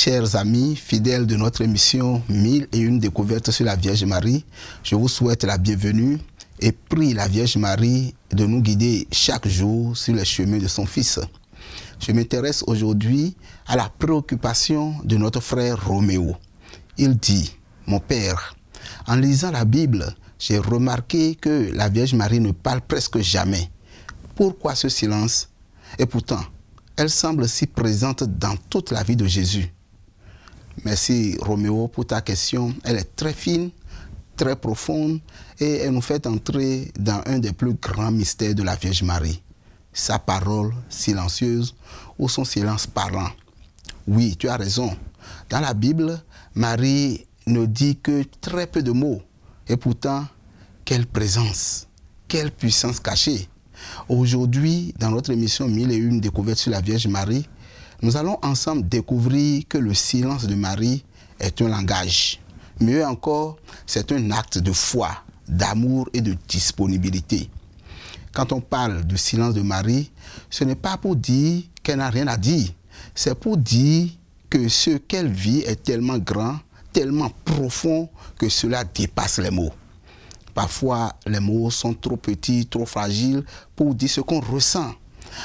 Chers amis, fidèles de notre émission 1001 découvertes sur la Vierge Marie, je vous souhaite la bienvenue et prie la Vierge Marie de nous guider chaque jour sur les chemins de son Fils. Je m'intéresse aujourd'hui à la préoccupation de notre frère Roméo. Il dit, « Mon Père, en lisant la Bible, j'ai remarqué que la Vierge Marie ne parle presque jamais. Pourquoi ce silence? Et pourtant, elle semble si présente dans toute la vie de Jésus. » Merci Roméo pour ta question. Elle est très fine, très profonde et elle nous fait entrer dans un des plus grands mystères de la Vierge Marie. Sa parole silencieuse ou son silence parlant. Oui, tu as raison. Dans la Bible, Marie ne dit que très peu de mots. Et pourtant, quelle présence, quelle puissance cachée. Aujourd'hui, dans notre émission 1001 découvertes sur la Vierge Marie, nous allons ensemble découvrir que le silence de Marie est un langage. Mieux encore, c'est un acte de foi, d'amour et de disponibilité. Quand on parle du silence de Marie, ce n'est pas pour dire qu'elle n'a rien à dire. C'est pour dire que ce qu'elle vit est tellement grand, tellement profond que cela dépasse les mots. Parfois, les mots sont trop petits, trop fragiles pour dire ce qu'on ressent.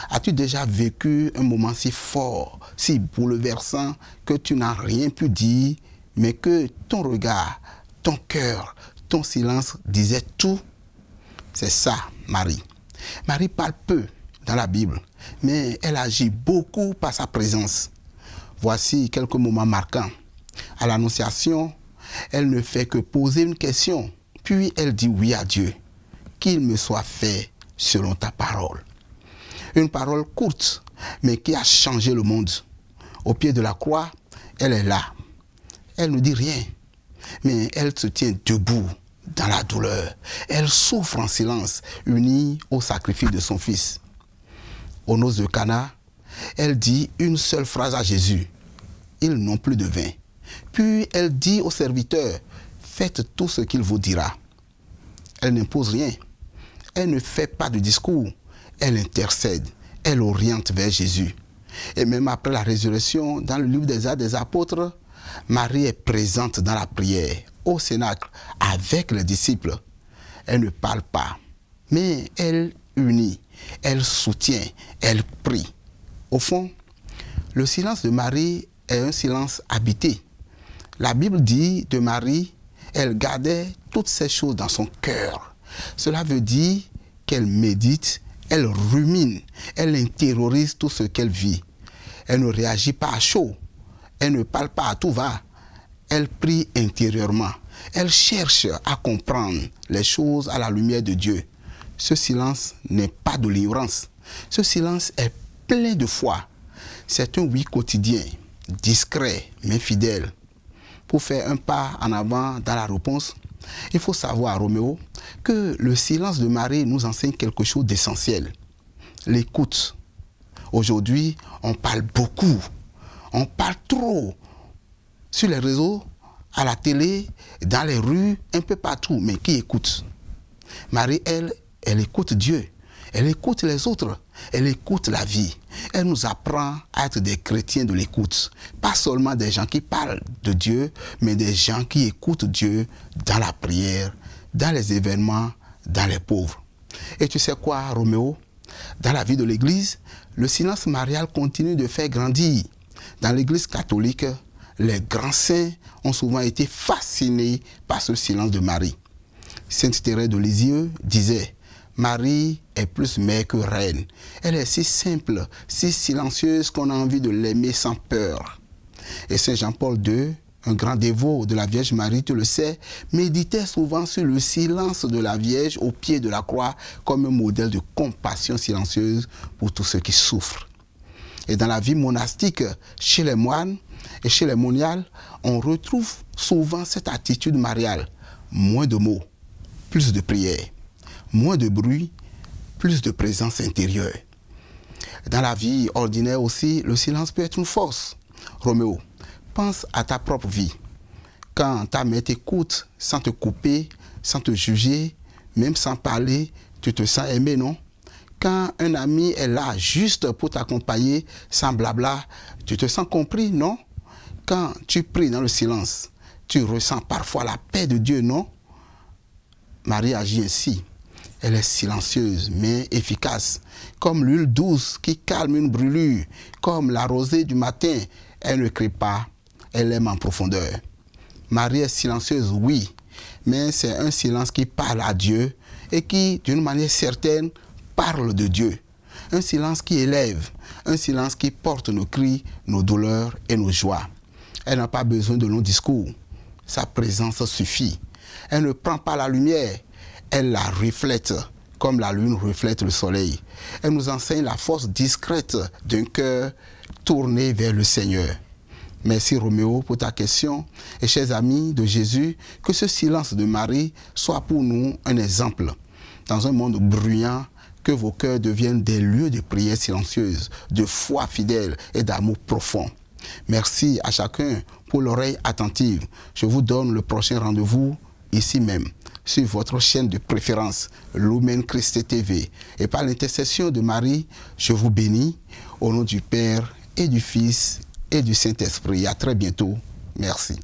As-tu déjà vécu un moment si fort, si bouleversant que tu n'as rien pu dire, mais que ton regard, ton cœur, ton silence disaient tout? C'est ça, Marie. Marie parle peu dans la Bible, mais elle agit beaucoup par sa présence. Voici quelques moments marquants. À l'Annonciation, elle ne fait que poser une question. Puis elle dit oui à Dieu, qu'il me soit fait selon ta parole. Une parole courte, mais qui a changé le monde. Au pied de la croix, elle est là. Elle ne dit rien, mais elle se tient debout dans la douleur. Elle souffre en silence, unie au sacrifice de son Fils. Aux noces de Cana, elle dit une seule phrase à Jésus. Ils n'ont plus de vin. Puis elle dit aux serviteurs, faites tout ce qu'il vous dira. Elle n'impose rien. Elle ne fait pas de discours. Elle intercède. Elle oriente vers Jésus. Et même après la résurrection, dans le livre des Actes des Apôtres, Marie est présente dans la prière, au cénacle, avec les disciples. Elle ne parle pas, mais elle unit, elle soutient, elle prie. Au fond, le silence de Marie est un silence habité. La Bible dit de Marie, elle gardait toutes ces choses dans son cœur. Cela veut dire qu'elle médite, elle rumine, elle intériorise tout ce qu'elle vit. Elle ne réagit pas à chaud, elle ne parle pas à tout va. Elle prie intérieurement, elle cherche à comprendre les choses à la lumière de Dieu. Ce silence n'est pas de l'ignorance, ce silence est plein de foi. C'est un oui quotidien, discret mais fidèle. Pour faire un pas en avant dans la réponse, il faut savoir, Roméo, que le silence de Marie nous enseigne quelque chose d'essentiel. L'écoute. Aujourd'hui, on parle beaucoup, on parle trop. Sur les réseaux, à la télé, dans les rues, un peu partout, mais qui écoute? Marie, elle écoute Dieu, elle écoute les autres, elle écoute la vie. Elle nous apprend à être des chrétiens de l'écoute. Pas seulement des gens qui parlent de Dieu, mais des gens qui écoutent Dieu dans la prière, dans les événements, dans les pauvres. Et tu sais quoi, Roméo? Dans la vie de l'Église, le silence marial continue de faire grandir. Dans l'Église catholique, les grands saints ont souvent été fascinés par ce silence de Marie. Sainte Thérèse de Lisieux disait, Marie est plus mère que reine. Elle est si simple, si silencieuse qu'on a envie de l'aimer sans peur. Et Saint Jean-Paul II, un grand dévot de la Vierge Marie, tu le sais, méditait souvent sur le silence de la Vierge au pied de la croix comme un modèle de compassion silencieuse pour tous ceux qui souffrent. Et dans la vie monastique, chez les moines et chez les moniales, on retrouve souvent cette attitude mariale. Moins de mots, plus de prières. Moins de bruit, plus de présence intérieure. Dans la vie ordinaire aussi, le silence peut être une force. Roméo, pense à ta propre vie. Quand ta mère t'écoute sans te couper, sans te juger, même sans parler, tu te sens aimé, non? Quand un ami est là juste pour t'accompagner, sans blabla, tu te sens compris, non? Quand tu pries dans le silence, tu ressens parfois la paix de Dieu, non? Marie agit ainsi. Elle est silencieuse, mais efficace. Comme l'huile douce qui calme une brûlure. Comme la rosée du matin, elle ne crie pas, elle aime en profondeur. Marie est silencieuse, oui, mais c'est un silence qui parle à Dieu et qui, d'une manière certaine, parle de Dieu. Un silence qui élève, un silence qui porte nos cris, nos douleurs et nos joies. Elle n'a pas besoin de longs discours. Sa présence suffit. Elle ne prend pas la lumière, elle la reflète, comme la lune reflète le soleil. Elle nous enseigne la force discrète d'un cœur tourné vers le Seigneur. Merci Roméo pour ta question. Et chers amis de Jésus, que ce silence de Marie soit pour nous un exemple. Dans un monde bruyant, que vos cœurs deviennent des lieux de prière silencieuse, de foi fidèle et d'amour profond. Merci à chacun pour l'oreille attentive. Je vous donne le prochain rendez-vous ici même, sur votre chaîne de préférence, Lumen Christi TV. Et par l'intercession de Marie, je vous bénis au nom du Père et du Fils et du Saint-Esprit. À très bientôt. Merci.